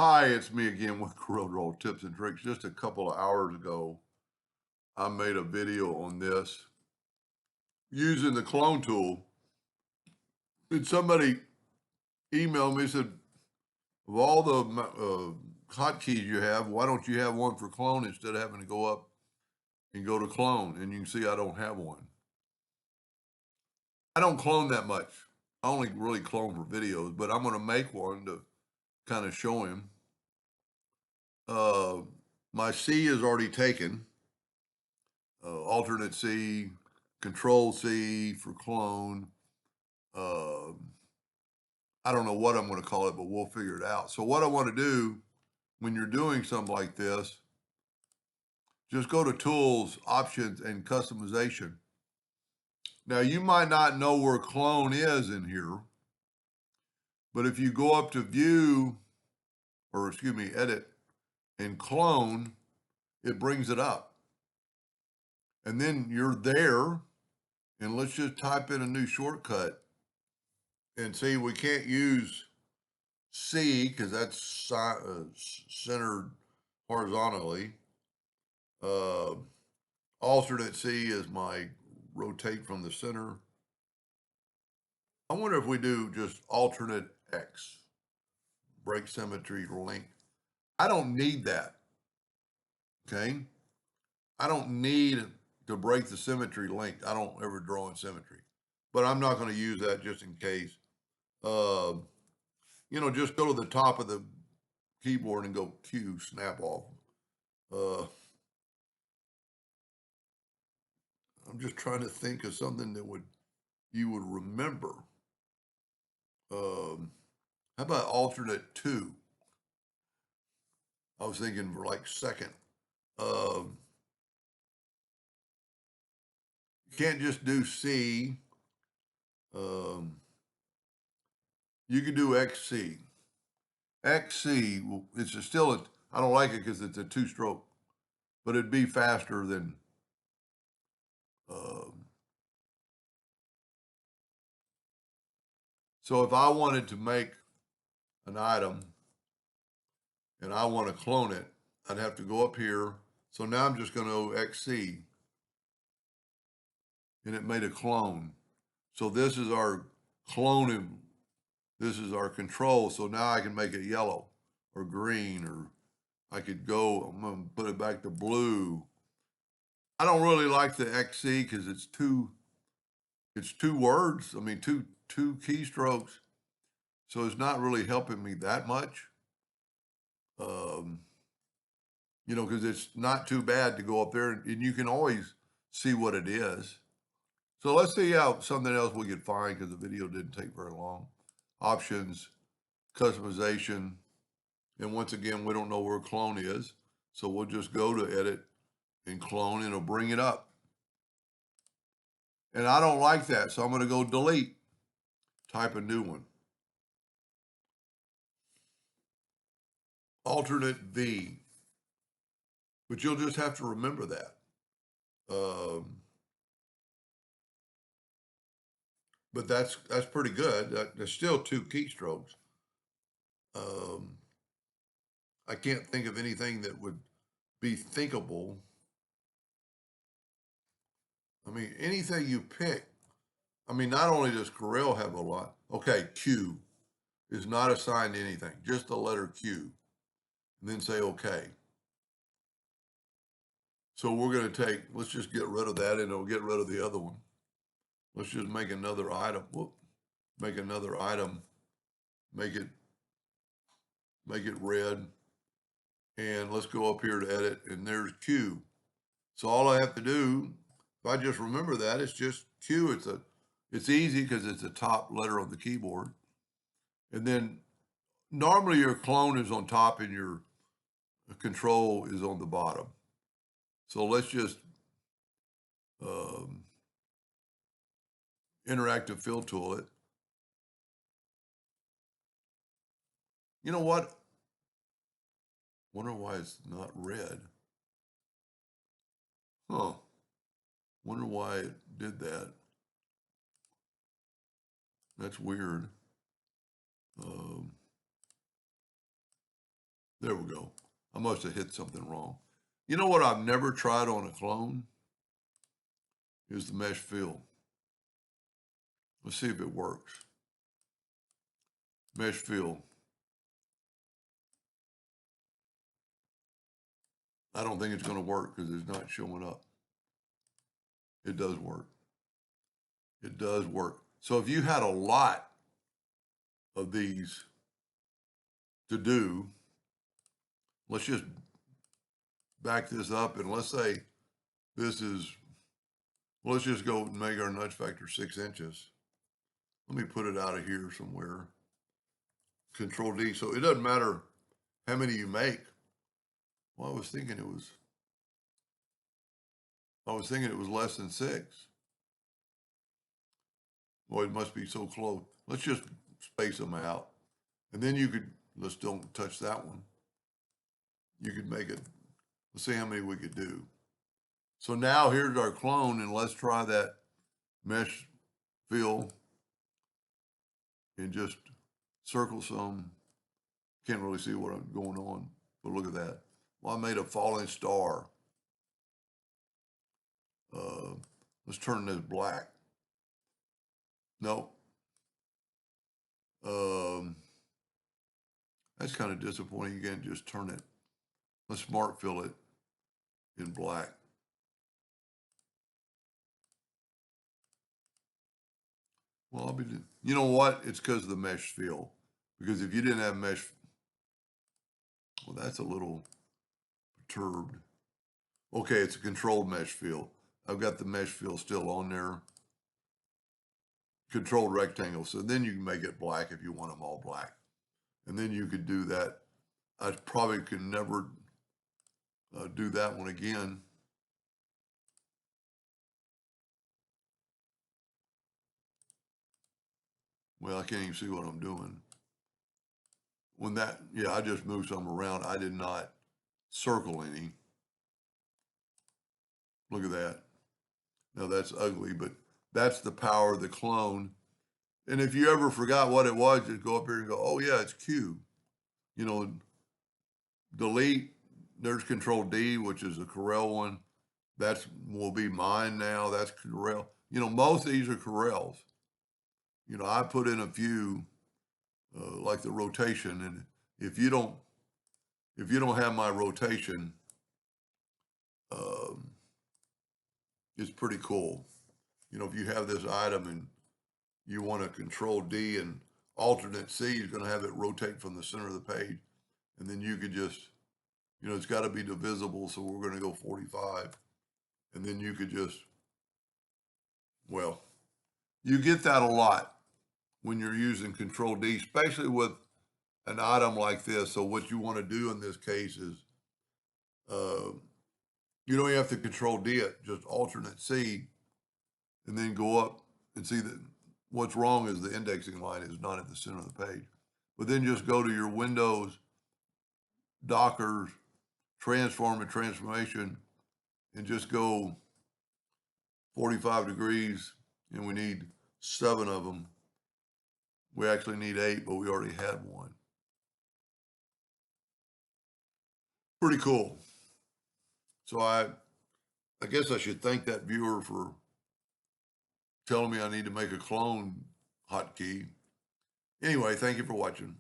Hi, it's me again with Corel Draw Tips and Tricks. Just a couple of hours ago, I made a video on this using the clone tool. And somebody emailed me and said, of all the hotkeys you have, why don't you have one for clone instead of having to go up and go to clone? And you can see I don't have one. I don't clone that much. I only really clone for videos, but I'm going to make one to kind of show him. Uh, my C is already taken. Alternate C, Control C for clone. Uh, I don't know what I'm going to call it, but we'll figure it out. So what I want to do when you're doing something like this, just go to Tools, Options, and Customization. Now you might not know where clone is in here, but if you go up to View, or excuse me, Edit, and Clone, it brings it up. And then you're there, and let's just type in a new shortcut. And see, we can't use C because that's centered horizontally. Uh, alternate C is my rotate from the center. I wonder if we do just alternate X, break symmetry length. I don't need that, okay? I don't need to break the symmetry length. I don't ever draw in symmetry, but I'm not going to use that just in case. Uh, just go to the top of the keyboard and go Q, snap off. Uh, I'm just trying to think of something that you would remember. How about alternate 2? I was thinking for like second. You can't just do C. Um, you can do XC. XC, still I don't like it because it's a 2-stroke, but it'd be faster than. Um, so if I wanted to make an item and I want to clone it, I'd have to go up here. So now I'm just going to go XC, and it made a clone. So this is our clone. This is our control. So now I can make it yellow or green, or I could go, I'm going to put it back to blue. I don't really like the XC because it's two words. I mean, two keystrokes. So it's not really helping me that much. Um, because it's not too bad to go up there and you can always see what it is. So let's see how something else we could find because the video didn't take very long. Options, customization, and once again, we don't know where clone is. So we'll just go to edit and clone and it'll bring it up. And I don't like that. So I'm going to go delete, type a new one. Alternate V, but you'll just have to remember that. But that's pretty good. There's still 2 keystrokes. Um, I can't think of anything that would be thinkable. I mean, anything you pick. I mean, not only does Corel have a lot. Okay, Q is not assigned to anything, just the letter Q. And then say OK. So we're going to let's just get rid of that and it'll get rid of the other one. Let's just make another item. Whoop, make another item. Make it red. And let's go up here to edit, and there's Q. So all I have to do, if I just remember that, it's just Q. It's easy because it's the top letter on the keyboard. And then normally your clone is on top and your control is on the bottom. So let's just interactive fill tool it. You know what? Wonder why it's not red. Huh. Wonder why it did that. That's weird. There we go. I must have hit something wrong. You know what I've never tried on a clone is the mesh fill. Let's see if it works. Mesh fill. I don't think it's going to work because it's not showing up. It does work. It does work. So if you had a lot of these to do, let's just back this up and let's say this is, let's just go and make our nudge factor 6 inches. Let me put it out of here somewhere. Control D. So it doesn't matter how many you make. Well, I was thinking it was less than 6. Boy, it must be so close. Let's just space them out. And then you could, let's don't touch that one. You could make it, let's see how many we could do. So now here's our clone, and let's try that mesh fill and just circle some. Can't really see what I'm going on, but look at that. Well, I made a falling star. Let's turn this black. Nope. That's kind of disappointing. You can't just turn it. Let's smart fill it in black. Well, I'll be, you know what? It's because of the mesh fill. Because if you didn't have mesh, well, that's a little perturbed. Okay, it's a controlled mesh fill. I've got the mesh fill still on there. Controlled rectangle. So then you can make it black if you want them all black. And then you could do that. I probably can never do that one again. Well, I can't even see what I'm doing. When that, yeah, I just moved some around. I did not circle any. Look at that. Now that's ugly, but that's the power of the clone. And if you ever forgot what it was, just go up here and go, oh yeah, it's Q. You know, delete, there's Control D, which is a Corel one. That's will be mine now. That's Corel. You know, most of these are Corels. You know, I put in a few, like the rotation, and if you don't have my rotation, it's pretty cool. You know, if you have this item and you want to Control D and alternate C, you're going to have it rotate from the center of the page, and then you could just, you know, it's got to be divisible, so we're going to go 45, and then you could just, well, you get that a lot when you're using Control D, especially with an item like this. So what you want to do in this case is, you don't have to Control D it, just alternate C, and then go up and see that what's wrong is the indexing line is not at the center of the page. But then just go to your Windows, Dockers, Transform and Transformation, and just go 45 degrees, and we need 7 of them. We actually need 8, but we already had 1. Pretty cool. So I guess I should thank that viewer for telling me I need to make a clone hotkey. Anyway, thank you for watching.